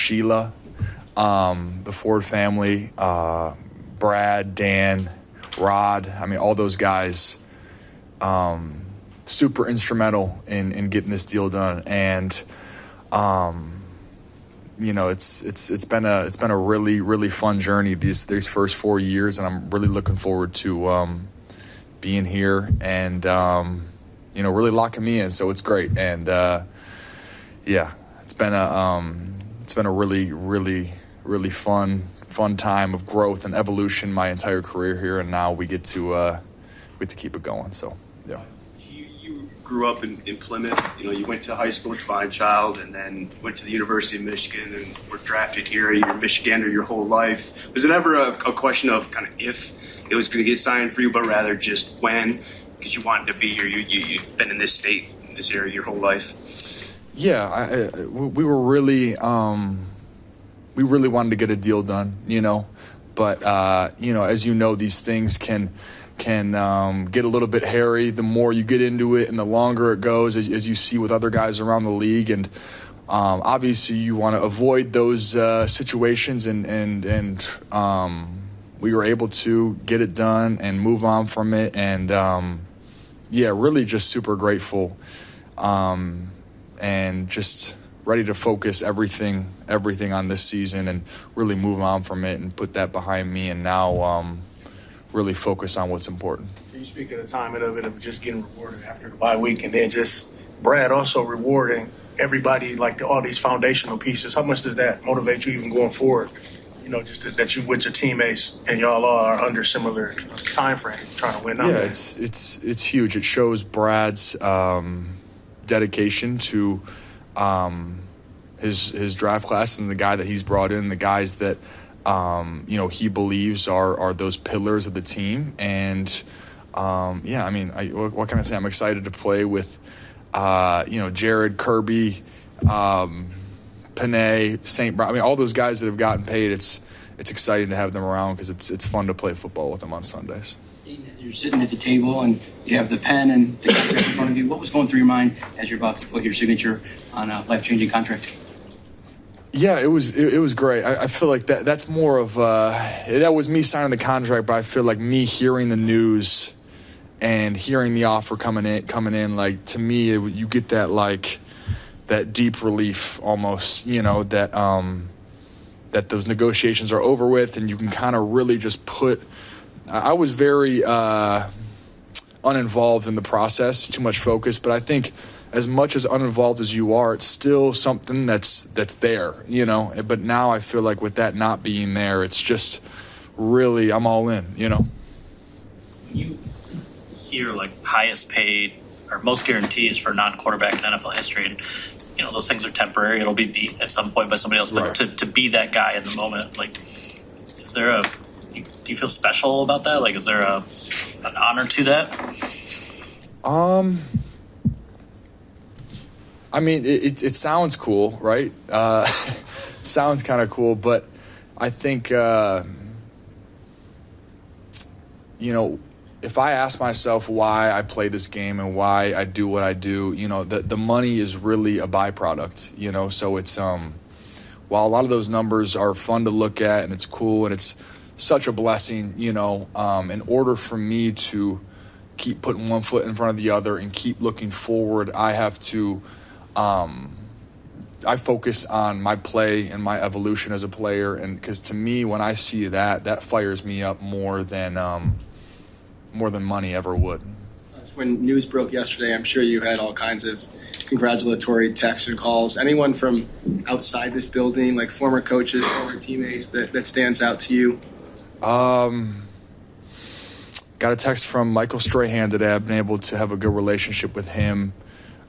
Sheila, the Ford family, Brad, Dan, Rod. I mean, all those guys, super instrumental in getting this deal done. And, it's been a really, really fun journey these first 4 years, and I'm really looking forward to being here and really locking me in. So it's great, and it's been a really, really, really fun time of growth and evolution my entire career here, and now we get to keep it going. So yeah. You grew up in Plymouth. You went to high school at Divine Child, and then went to the University of Michigan, and were drafted here. You're a Michigander your whole life. Was it ever a question of kind of if it was going to get signed for you, but rather just when, because you wanted to be here? You've been in this state, in this area your whole life. Yeah, we were really we really wanted to get a deal done, but as these things can get a little bit hairy the more you get into it and the longer it goes, as you see with other guys around the league. And obviously you want to avoid those situations, and we were able to get it done and move on from it. And really just super grateful, and just ready to focus everything on this season and really move on from it and put that behind me, and now really focus on what's important. You speak of the timing of it, of just getting rewarded after the bye week, and then just Brad also rewarding everybody, like all these foundational pieces. How much does that motivate you even going forward? Just that you with your teammates and y'all all are under similar time frame trying to win. Yeah, it's huge. It shows Brad's dedication to his draft class and the guy that he's brought in, the guys that he believes are those pillars of the team. And what can I say? I'm excited to play with Jared, Kirby, Panay, St. Brown. I mean, all those guys that have gotten paid. It's exciting to have them around because it's fun to play football with them on Sundays. You're sitting at the table and you have the pen and the contract in front of you. What was going through your mind as you're about to put your signature on a life-changing contract? Yeah, it was great. I feel like that's more of that was me signing the contract, but I feel like me hearing the news and hearing the offer coming in, like, to me, you get that, like, that deep relief almost, that those negotiations are over with, and you can kind of really just put. I was very uninvolved in the process, too much focus, but I think as much as uninvolved as you are, it's still something that's there, But now I feel like with that not being there, it's just really, I'm all in, When you hear like highest paid or most guarantees for non-quarterback in NFL history, and those things are temporary. It'll be beat at some point by somebody else. But right. to be that guy in the moment, like, is there do you feel special about that? Like, is there an honor to that? I mean, it sounds cool, right? It sounds kind of cool, but I think, if I ask myself why I play this game and why I do what I do, the money is really a byproduct, so it's, while a lot of those numbers are fun to look at and it's cool and it's such a blessing, in order for me to keep putting one foot in front of the other and keep looking forward, I have to, I focus on my play and my evolution as a player. And because to me, when I see that fires me up more than money ever would. When news broke yesterday, I'm sure you had all kinds of congratulatory texts and calls. Anyone from outside this building, like former coaches, former teammates, that stands out to you? Got a text from Michael Strahan today. I've been able to have a good relationship with him.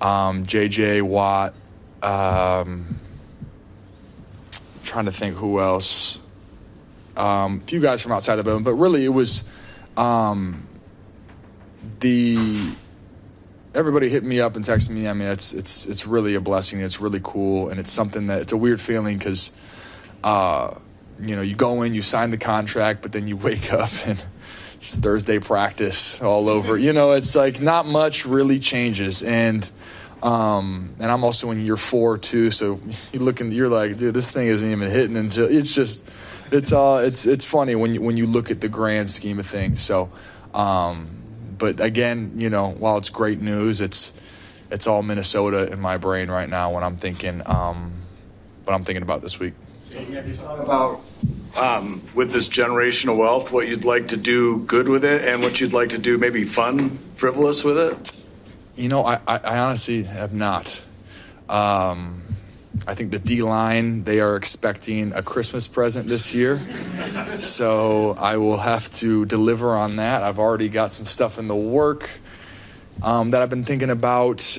JJ Watt. Trying to think who else. A few guys from outside the building, but really it was everybody hit me up and texted me. I mean, it's really a blessing. It's really cool, and it's something that it's a weird feeling because you go in, you sign the contract, but then you wake up and it's Thursday practice all over. It's like not much really changes, and And I'm also in year 4 too. So you're like, dude, this thing isn't even hitting until it's funny when you look at the grand scheme of things. So, but again, while it's great news, it's all Minnesota in my brain right now when I'm thinking, what I'm thinking about this week. Have you thought about, with this generational wealth, what you'd like to do good with it and what you'd like to do maybe fun, frivolous with it? I honestly have not. I think the D-line, they are expecting a Christmas present this year. So I will have to deliver on that. I've already got some stuff in the work that I've been thinking about.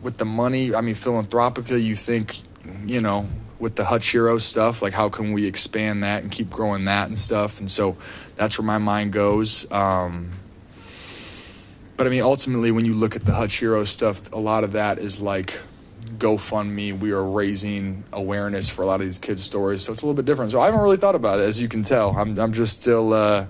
With the money, philanthropically, you think, with the Hutch Hero stuff, like how can we expand that and keep growing that and stuff. And so that's where my mind goes. But ultimately, when you look at the Hutch Hero stuff, a lot of that is like GoFundMe. We are raising awareness for a lot of these kids' stories, so it's a little bit different. So I haven't really thought about it, as you can tell. I'm just still, I'm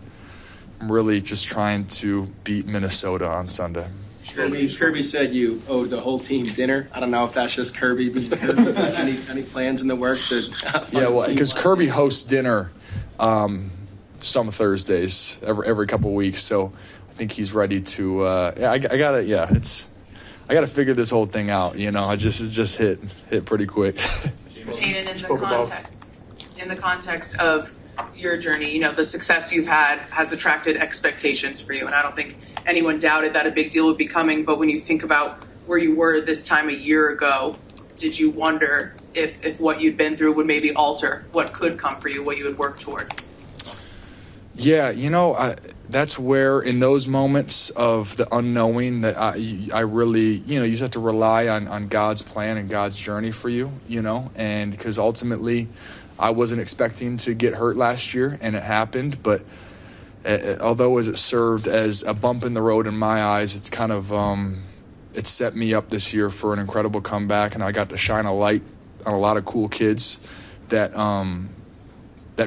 really just trying to beat Minnesota on Sunday. Kirby said you owed the whole team dinner. I don't know if that's just Kirby being Kirby. Any plans in the works? Because Kirby hosts dinner some Thursdays every couple of weeks, so I think he's ready to. I gotta figure this whole thing out. I just hit pretty quick. Aidan, in the context of your journey, the success you've had has attracted expectations for you, and I don't think anyone doubted that a big deal would be coming. But when you think about where you were this time a year ago, did you wonder if what you'd been through would maybe alter what could come for you, what you would work toward? Yeah, that's where in those moments of the unknowing that I really, you just have to rely on God's plan and God's journey for you, and because ultimately I wasn't expecting to get hurt last year and it happened, but although as it served as a bump in the road in my eyes, it's kind of, it set me up this year for an incredible comeback, and I got to shine a light on a lot of cool kids that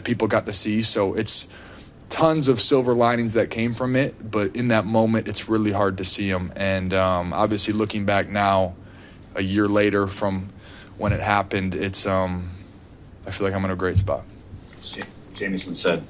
people got to see. So it's tons of silver linings that came from it, but in that moment, it's really hard to see them. And obviously, looking back now, a year later from when it happened, it's I feel like I'm in a great spot. Jamison said,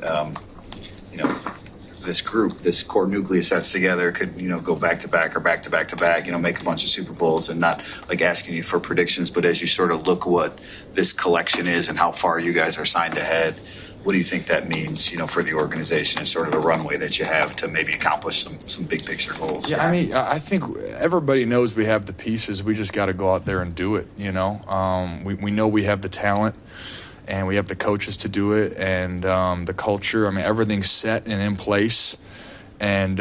this group, this core nucleus that's together could, go back to back or back to back to back, make a bunch of Super Bowls, and not like asking you for predictions, but as you sort of look what this collection is and how far you guys are signed ahead, what do you think that means, for the organization and sort of the runway that you have to maybe accomplish some big picture goals? Yeah, I think everybody knows we have the pieces. We just got to go out there and do it, We know we have the talent and we have the coaches to do it and the culture. Everything's set and in place. And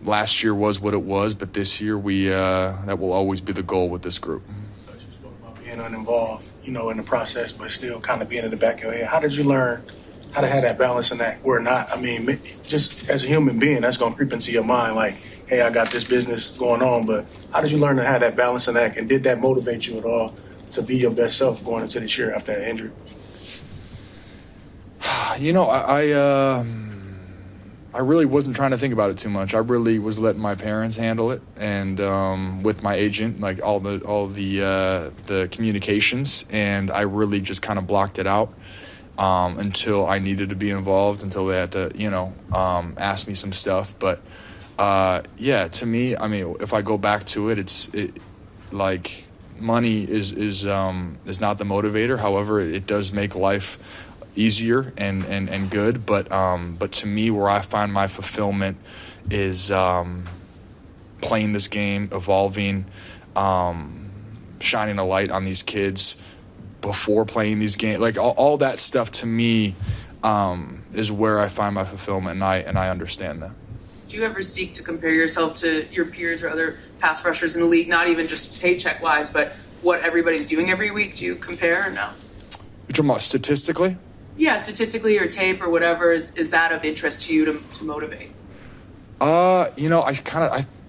last year was what it was, but this year that will always be the goal with this group. You spoke about being uninvolved, in the process, but still kind of being in the back of your head. How did you learn how to have that balance in that or not? Just as a human being, that's going to creep into your mind like, hey, I got this business going on, but how did you learn to have that balance in that? And did that motivate you at all to be your best self going into this year after that injury? I really wasn't trying to think about it too much. I really was letting my parents handle it, and with my agent, like all the communications, and I really just kind of blocked it out until I needed to be involved, until they had to, ask me some stuff. But to me, if I go back to it, like money is not the motivator. However, it does make life easier and good, but to me, where I find my fulfillment is playing this game, evolving, shining a light on these kids before playing these games. Like all that stuff to me is where I find my fulfillment, and I understand that. Do you ever seek to compare yourself to your peers or other pass rushers in the league, not even just paycheck wise, but what everybody's doing every week? Do you compare or no? You're talking about statistically? Yeah, statistically or tape or whatever, is that of interest to you to motivate? I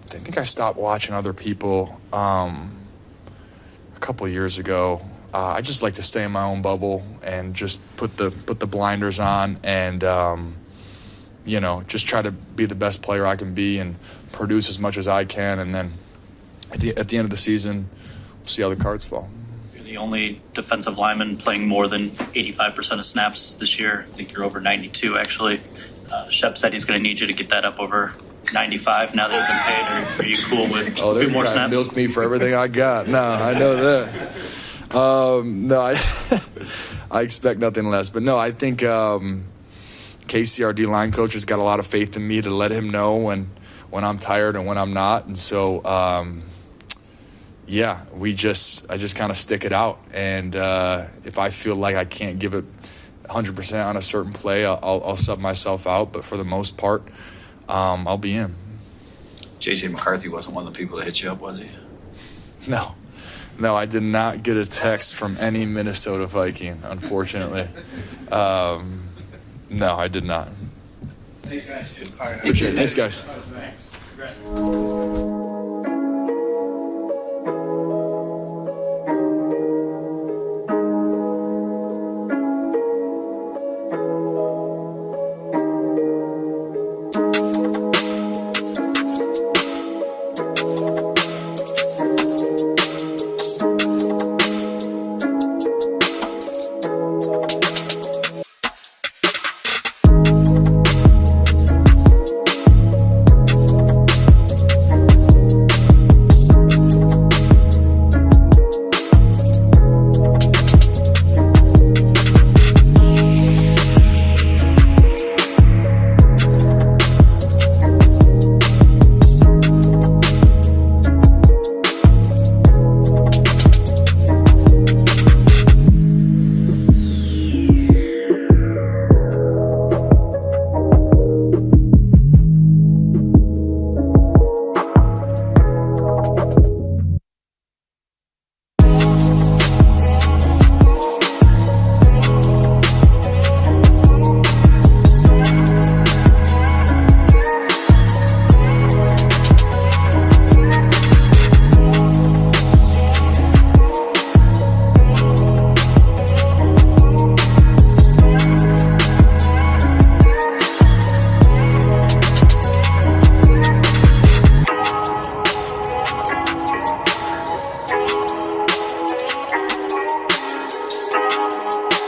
think I stopped watching other people a couple of years ago. I just like to stay in my own bubble and just put the blinders on and just try to be the best player I can be and produce as much as I can. And then at the end of the season, we'll see how the cards fall. You're the only defensive lineman playing more than 85% of snaps this year. I think you're over 92, actually. Shep said he's going to need you to get that up over 95 now that you've been paid. Are you cool with a few more snaps? Milk me for everything I got. No, I know that. No, I expect nothing less. But no, I think Casey, our D-line coach, has got a lot of faith in me to let him know when I'm tired and when I'm not. And so, I just kind of stick it out. And if I feel like I can't give it 100% on a certain play, I'll sub myself out. But for the most part, I'll be in. J.J. McCarthy wasn't one of the people that hit you up, was he? No, I did not get a text from any Minnesota Viking, unfortunately. No, I did not. Thanks, guys. Appreciate it. Thanks, guys. Congrats.